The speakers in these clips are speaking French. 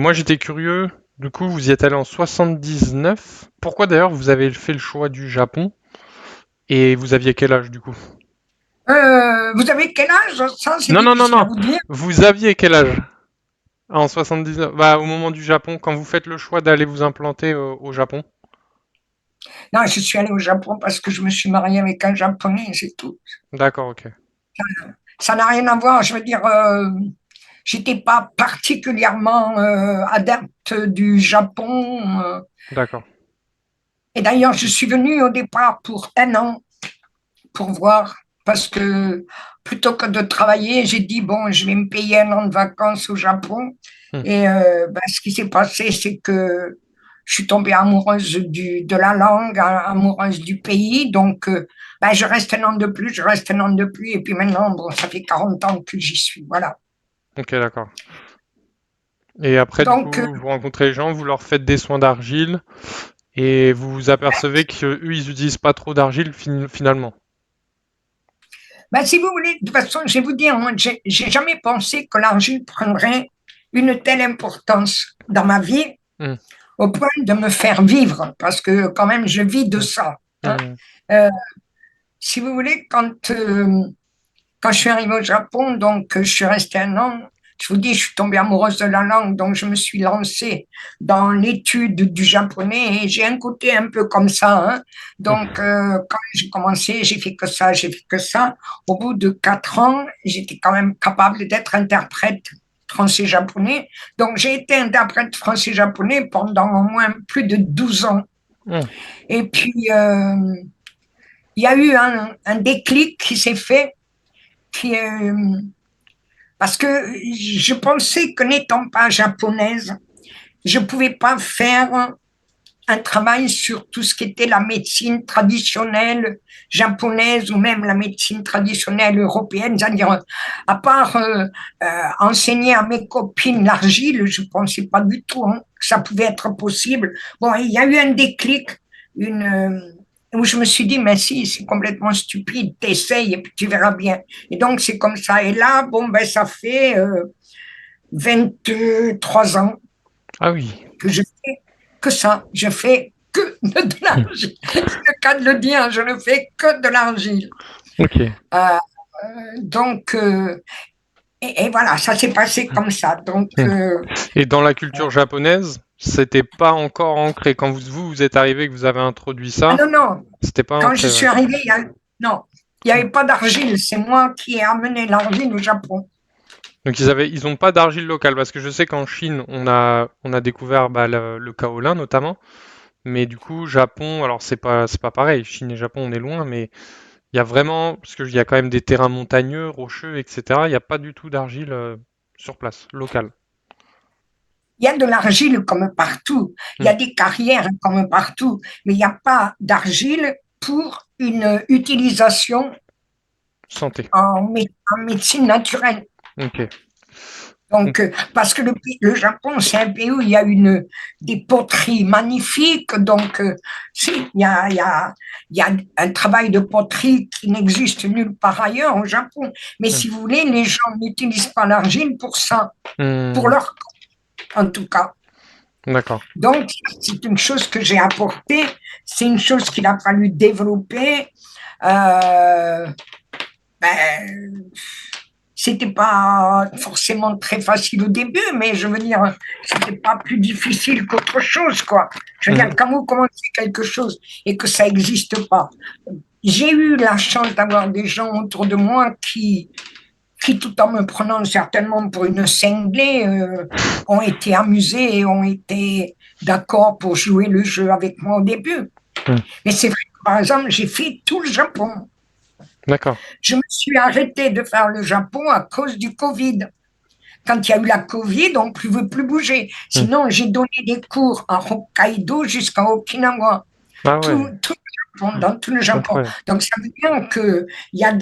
Moi, j'étais curieux. Du coup, vous y êtes allé en 79. Pourquoi d'ailleurs vous avez fait le choix du Japon et vous aviez quel âge du coup? Vous avez quel âge? Ça, c'est Non, non, non, difficile à non. vous dire. Vous aviez quel âge en 79? Bah, au moment du Japon, quand vous faites le choix d'aller vous implanter au Japon. Non, je suis allée au Japon parce que je me suis mariée avec un Japonais, c'est tout. D'accord, ok. Ça n'a rien à voir. Je veux dire, j'étais pas particulièrement adepte du Japon. D'accord. Et d'ailleurs, je suis venue au départ pour un an pour voir, parce que plutôt que de travailler, j'ai dit, bon, je vais me payer un an de vacances au Japon. Hmm. Et ben, ce qui s'est passé, c'est que je suis tombée amoureuse de la langue, amoureuse du pays. Donc, ben, je reste un an de plus, je reste un an de plus. Et puis maintenant, bon, ça fait 40 ans que j'y suis. Voilà. Ok, d'accord. Et après, du Donc, coup, vous rencontrez les gens, vous leur faites des soins d'argile et vous vous apercevez qu'eux, ils utilisent pas trop d'argile finalement. ben, si vous voulez, de toute façon, je vais vous dire, moi, j'ai jamais pensé que l'argile prendrait une telle importance dans ma vie Hmm, au point de me faire vivre, parce que quand même, je vis de hmm, ça. Hein. hmm. Euh, si vous voulez, quand je suis arrivée au Japon, donc je suis restée un an, je vous dis, je suis tombée amoureuse de la langue, donc je me suis lancée dans l'étude du japonais et j'ai un côté un peu comme ça. Hein. Donc, Hmm. quand j'ai commencé, j'ai fait que ça, j'ai fait que ça. Au bout de 4 ans, j'étais quand même capable d'être interprète français-japonais. Donc, j'ai été interprète français-japonais pendant au moins plus de 12 ans. Hmm. Et puis, il y a eu un déclic qui s'est fait, qui, parce que je pensais que n'étant pas japonaise, je ne pouvais pas faire un travail sur tout ce qui était la médecine traditionnelle japonaise ou même la médecine traditionnelle européenne. C'est-à-dire, à part enseigner à mes copines l'argile, je ne pensais pas du tout hein, que ça pouvait être possible. Bon, il y a eu un déclic, où je me suis dit, mais si, c'est complètement stupide, t'essayes et puis tu verras bien. Et donc, c'est comme ça. Et là, bon, ben, ça fait 23 ans Ah oui. que je fais que ça. Je fais que de l'argile. C'est le cas de le dire, je ne fais que de l'argile. Ok. Euh, donc, et voilà, ça s'est passé comme ça. Donc, Hmm. Et dans la culture japonaise, c'était pas encore ancré. Quand vous êtes arrivé, que vous avez introduit ah ça, non, non, c'était pas quand je ancré, ouais. suis arrivée, non, il n'y avait pas d'argile. C'est moi qui ai amené l'argile au Japon. Donc ils ont pas d'argile locale parce que je sais qu'en Chine on a découvert bah, le kaolin notamment, mais du coup Japon alors c'est pas pareil. Chine et Japon on est loin, mais il y a vraiment parce qu'il y a quand même des terrains montagneux, rocheux, etc. Il n'y a pas du tout d'argile sur place locale. Il y a de l'argile comme partout. Il y Hmm. a des carrières comme partout. Mais il n'y a pas d'argile pour une utilisation Santé. en médecine naturelle. Ok. Donc, parce que le Japon, c'est un pays où il y a des poteries magnifiques. Donc, si, il y a un travail de poterie qui n'existe nulle part ailleurs au Japon. Mais Hmm. si vous voulez, les gens n'utilisent pas l'argile pour ça, pour Hmm. leur corps, en tout cas. D'accord. Donc, c'est une chose que j'ai apportée, c'est une chose qu'il a fallu développer. Euh, ben, c'était pas forcément très facile au début, mais je veux dire, c'était pas plus difficile qu'autre chose, quoi. Je veux dire, Mhm. quand vous commencez quelque chose et que ça n'existe pas, j'ai eu la chance d'avoir des gens autour de moi qui tout en me prenant certainement pour une cinglée, ont été amusés et ont été d'accord pour jouer le jeu avec moi au début. Hmm. Mais c'est vrai que, par exemple, j'ai fait tout le Japon. D'accord. Je me suis arrêtée de faire le Japon à cause du Covid. Quand il y a eu la Covid, on ne pouvait plus bouger. Hmm. Sinon, j'ai donné des cours en Hokkaido jusqu'à Okinawa, Ah ouais, tout le Japon, dans tout le Japon. incroyable. Donc, ça veut dire qu'il y a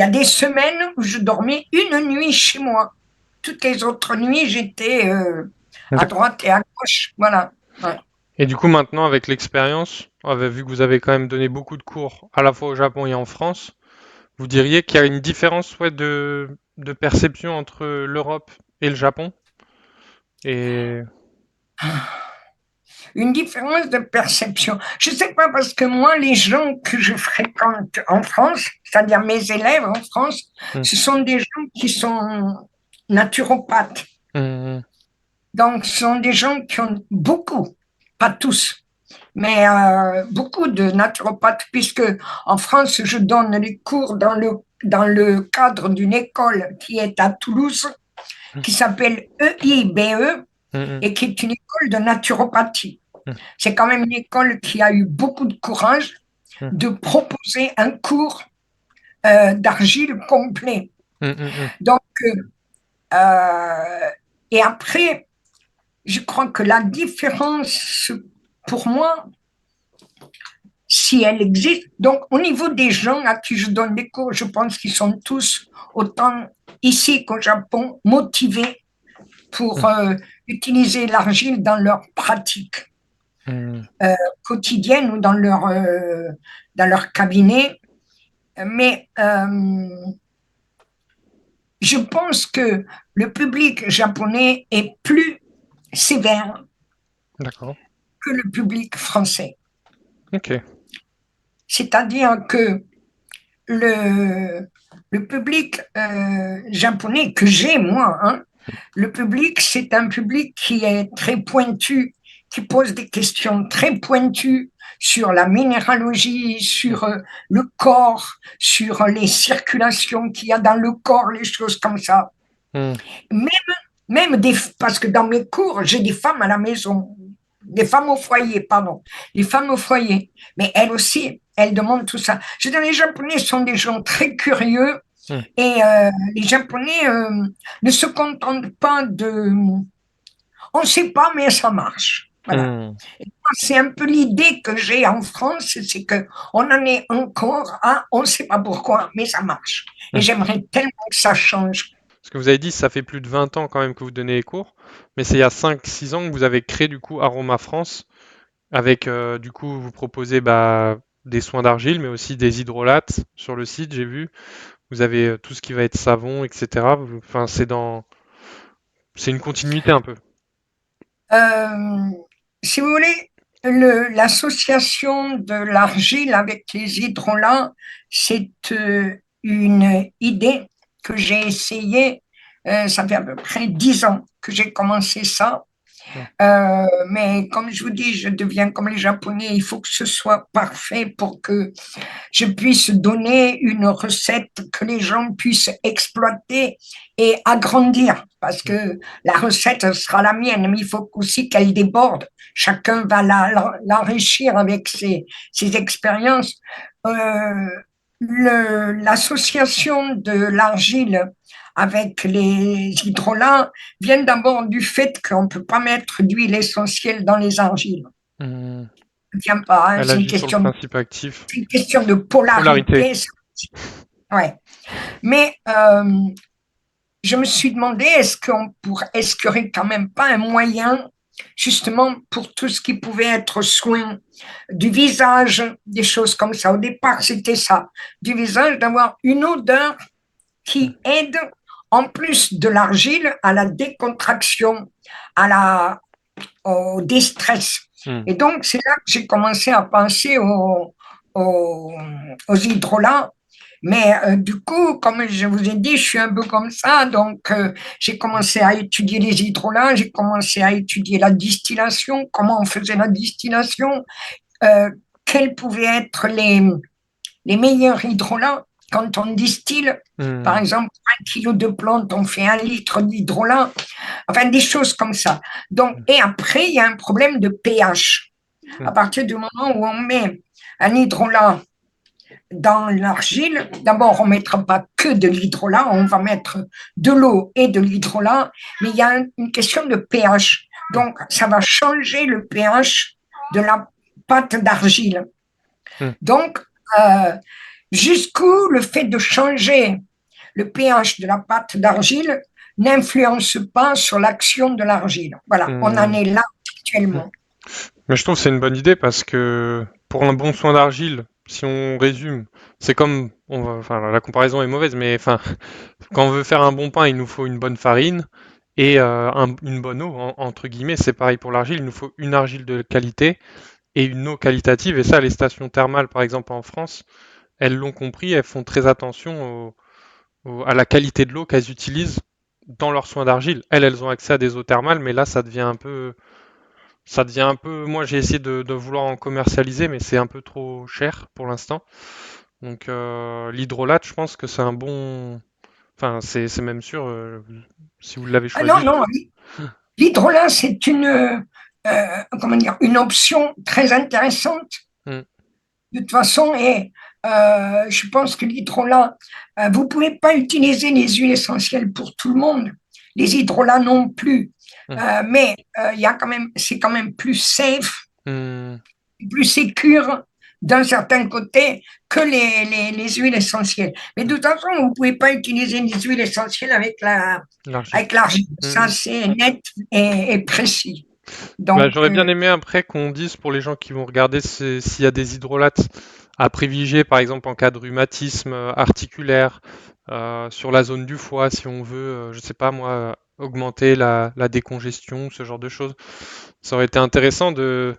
des semaines où je dormais une nuit chez moi. Toutes les autres nuits, j'étais à D'accord. droite et à gauche. Voilà. Ouais. Et du coup, maintenant, avec l'expérience, vu que vous avez quand même donné beaucoup de cours à la fois au Japon et en France, vous diriez qu'il y a une différence ouais, de perception entre l'Europe et le Japon? Et Une différence de perception. Je ne sais pas parce que moi, les gens que je fréquente en France, c'est-à-dire mes élèves en France, hmm, ce sont des gens qui sont naturopathes. hmm, Donc, ce sont des gens qui ont beaucoup, pas tous, mais beaucoup de naturopathes, puisque en France, je donne les cours dans le cadre d'une école qui est à Toulouse, hmm, qui s'appelle EIBE hmm, et qui est une école de naturopathie. hmm, C'est quand même une école qui a eu beaucoup de courage hmm, de proposer un cours d'argile complet. hmm, hmm, hmm. Donc, euh, et après, je crois que la différence, pour moi, si elle existe, donc au niveau des gens à qui je donne des cours, je pense qu'ils sont tous, autant ici qu'au Japon, motivés pour utiliser l'argile dans leur pratique Hmm. quotidienne ou dans leur cabinet. Mais je pense que le public japonais est plus sévère D'accord. que le public français. Ok. C'est-à-dire que le, le public japonais que j'ai, moi, hein, le public, c'est un public qui est très pointu, qui pose des questions très pointues sur la minéralogie, sur le corps, sur les circulations qu'il y a dans le corps, les choses comme ça. Hmm. Même, même parce que dans mes cours, j'ai des femmes à la maison, des femmes au foyer, pardon, des femmes au foyer. Mais elles aussi, elles demandent tout ça. Je veux dire, les Japonais sont des gens très curieux Hmm. et les Japonais ne se contentent pas de on ne sait pas, mais ça marche. Voilà. Hmm. C'est un peu l'idée que j'ai en France, c'est que on en est encore à on ne sait pas pourquoi, mais ça marche. Et Hmm. j'aimerais tellement que ça change. Ce que vous avez dit, ça fait plus de 20 ans quand même que vous donnez les cours, mais c'est il y a 5, 6 ans que vous avez créé du coup Aroma France, avec du coup vous proposez bah, des soins d'argile, mais aussi des hydrolates sur le site, j'ai vu. Vous avez tout ce qui va être savon, etc. Enfin, c'est une continuité un peu. Euh, si vous voulez, l'association de l'argile avec les hydrolats, c'est une idée que j'ai essayée. Ça fait à peu près 10 ans que j'ai commencé ça. Hmm. Mais comme je vous dis, je deviens comme les Japonais, il faut que ce soit parfait pour que je puisse donner une recette que les gens puissent exploiter et agrandir. Parce que la recette sera la mienne, mais il faut aussi qu'elle déborde. Chacun va l'enrichir avec ses expériences. Euh, L'association de l'argile avec les hydrolats vient d'abord du fait qu'on ne peut pas mettre d'huile essentielle dans les argiles. Hmm. Ça ne vient pas, hein, Elle agit sur le principe actif. c'est une question de Polarité. polarité. Ouais. Mais je me suis demandé, est-ce qu'il n'y aurait quand même pas un moyen, justement, pour tout ce qui pouvait être soin du visage, des choses comme ça. Au départ, c'était ça, du visage, d'avoir une odeur Hmm. qui aide, en plus de l'argile, à la décontraction, à au déstress. Hmm. Et donc, c'est là que j'ai commencé à penser aux, aux hydrolats. Mais du coup, comme je vous ai dit, je suis un peu comme ça. Donc, j'ai commencé à étudier les hydrolats, j'ai commencé à étudier la distillation, comment on faisait la distillation, euh, quels pouvaient être les meilleurs hydrolats quand on distille. Par Hmm. exemple, 1 kilo de plantes, on fait 1 litre d'hydrolat. Enfin, des choses comme ça. Donc, et après, il y a un problème de pH. Hmm. À partir du moment où on met un hydrolat dans l'argile, d'abord, on ne mettra pas que de l'hydrolat, on va mettre de l'eau et de l'hydrolat, mais il y a une question de pH. Donc, ça va changer le pH de la pâte d'argile. Hmm. Donc, euh, jusqu'où le fait de changer le pH de la pâte d'argile n'influence pas sur l'action de l'argile. Voilà, on en Hmm. est là Hmm. actuellement. Mais je trouve que c'est une bonne idée parce que pour un bon soin d'argile, si on résume, c'est comme, enfin, la comparaison est mauvaise, mais enfin, quand on veut faire un bon pain, il nous faut une bonne farine. et une bonne eau, entre guillemets. C'est pareil pour l'argile, il nous faut une argile de qualité et une eau qualitative. Et ça, les stations thermales, par exemple en France, elles l'ont compris, elles font très attention à la qualité de l'eau qu'elles utilisent dans leurs soins d'argile. Elles ont accès à des eaux thermales, mais là, ça devient un peu. Moi, j'ai essayé de vouloir en commercialiser, mais c'est un peu trop cher pour l'instant. Donc, l'hydrolat, je pense que c'est un bon. Enfin, c'est même sûr, si vous l'avez Ah non, choisi. non, l'hydrolat, c'est comment dire, une option très intéressante Hmm, de toute façon. Et je pense que l'hydrolat, vous ne pouvez pas utiliser les huiles essentielles pour tout le monde, les hydrolats non plus. hmm, Mais il y a quand même, c'est quand même plus safe, hmm, plus sécure d'un certain côté que les huiles essentielles. Mais de hmm. toute façon, vous ne pouvez pas utiliser les huiles essentielles L'argile. avec l'argile. Ça, Hmm. c'est net et précis. Bah, Donc, j'aurais bien aimé après qu'on dise pour les gens qui vont regarder s'il y a des hydrolates à privilégier, par exemple en cas de rhumatisme articulaire, sur la zone du foie, si on veut, je sais pas moi, augmenter la décongestion, ce genre de choses. Ça aurait été intéressant de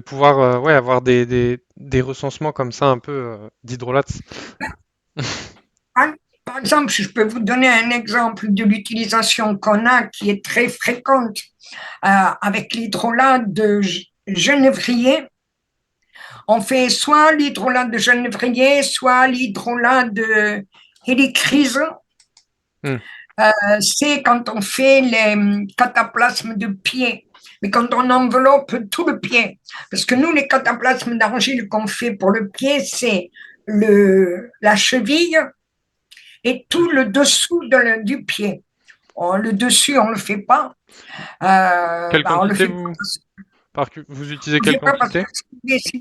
pouvoir ouais, avoir des recensements comme ça un peu d'hydrolates. par exemple, je peux vous donner un exemple de l'utilisation qu'on a qui est très fréquente avec l'hydrolat de genévrier. On fait soit l'hydrolat de genévrier, soit l'hydrolat de hélicryse. Hmm, C'est quand on fait les cataplasmes de pied, mais quand on enveloppe tout le pied. Parce que nous, les cataplasmes d'argile qu'on fait pour le pied, c'est la cheville et tout le dessous du pied. Le dessus, on ne le fait pas. Quelle On le quantité fait pas vous, parce, vous utilisez on le quelle fait pas parce quantité? que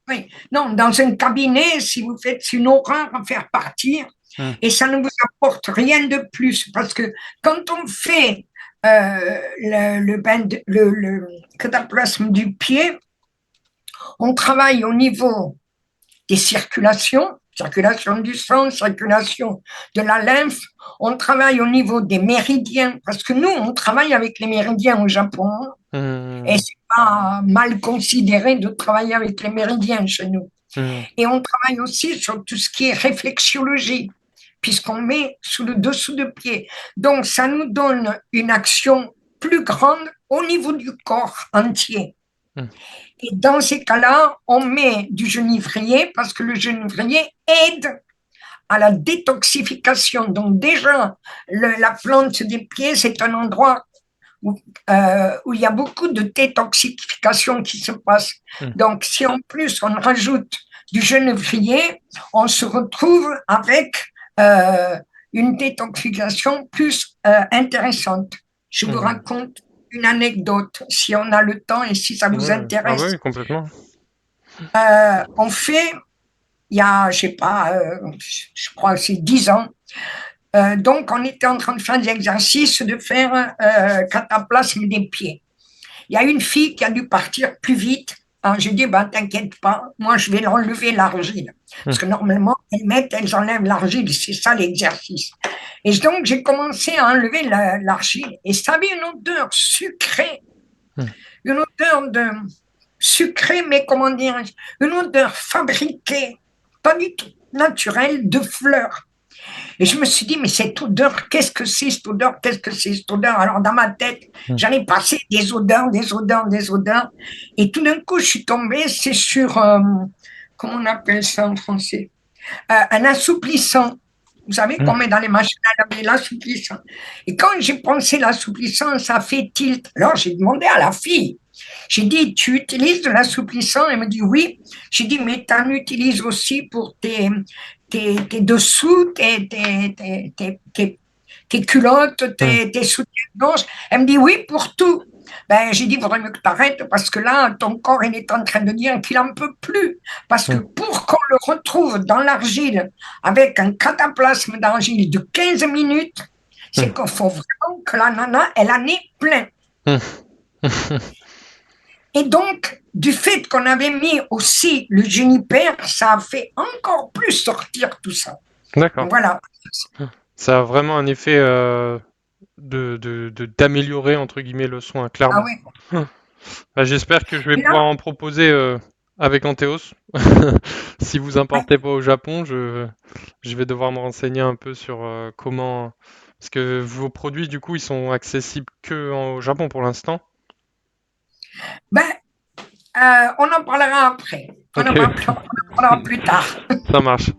oui. Non, dans un cabinet, si vous faites une horreur à faire partir, Hmm, et ça ne vous apporte rien de plus. Parce que quand on fait le cataplasme du pied, on travaille au niveau des circulations, circulation du sang, circulation de la lymphe. On travaille au niveau des méridiens, parce que nous, on travaille avec les méridiens au Japon, et hmm, c'est pas mal considéré de travailler avec les méridiens chez nous. hmm, Et on travaille aussi sur tout ce qui est réflexologie, puisqu'on met sous le dessous de pied. Donc, ça nous donne une action plus grande au niveau du corps entier. hmm, Et dans ces cas-là, on met du genévrier parce que le genévrier aide à la détoxification. Donc déjà, la plante des pieds, c'est un endroit où il y a beaucoup de détoxification qui se passe. hmm. Donc si en plus on rajoute du genévrier, on se retrouve avec une détoxification plus intéressante. Je vous Hmm. raconte une anecdote, si on a le temps et si ça vous Ouais. Ah bah intéresse. oui, complètement. On fait, il y a, je sais pas, je crois que c'est 10 ans, donc on était en train de faire des exercices, de faire cataplasme des pieds. Il y a une fille qui a dû partir plus vite. Alors j'ai dit, ben, t'inquiète pas, moi je vais l'enlever l'argile. Hmm, Parce que normalement, elles enlèvent l'argile, c'est ça l'exercice. Et donc j'ai commencé à enlever l'argile et ça avait une odeur sucrée, hmm, une odeur de sucrée, mais comment dire, une odeur fabriquée, pas du tout naturelle, de fleurs. Et je me suis dit, mais cette odeur, qu'est-ce que c'est cette odeur? Qu'est-ce que c'est cette odeur? Alors dans ma tête, hmm. j'en ai passé des odeurs, des odeurs, des odeurs. Et tout d'un coup, je suis tombée, c'est sur, comment on appelle ça en français? Un assouplissant. Vous savez qu'on Hmm. met dans les machines à laver l'assouplissant. Et quand j'ai pensé l'assouplissant, ça fait tilt. Alors j'ai demandé à la fille, j'ai dit, tu utilises de l'assouplissant? Elle me dit oui. J'ai dit, mais tu en utilises aussi pour tes dessous, tes culottes, Hmm. tes soutiens-gorge. Elle me dit oui pour tout. Ben, j'ai dit, il faudrait mieux que tu arrêtes parce que là, ton corps, il est en train de dire qu'il n'en peut plus. Parce que Hmm. pour qu'on le retrouve dans l'argile avec un cataplasme d'argile de 15 minutes, c'est Hmm. qu'il faut vraiment que la nana, elle en ait plein. Hmm. Et donc, du fait qu'on avait mis aussi le juniper, ça a fait encore plus sortir tout ça. D'accord. Voilà. Ça a vraiment un effet d'améliorer entre guillemets le soin, Ah clairement. oui. Bah, j'espère que je vais Et pouvoir là, en proposer avec Anteos. Si vous ouais. importez pas au Japon, je vais devoir me renseigner un peu sur comment. Parce que vos produits, du coup, ils sont accessibles au Japon pour l'instant. Ben, on en parlera après. Ok, On en parlera plus tard. ça marche.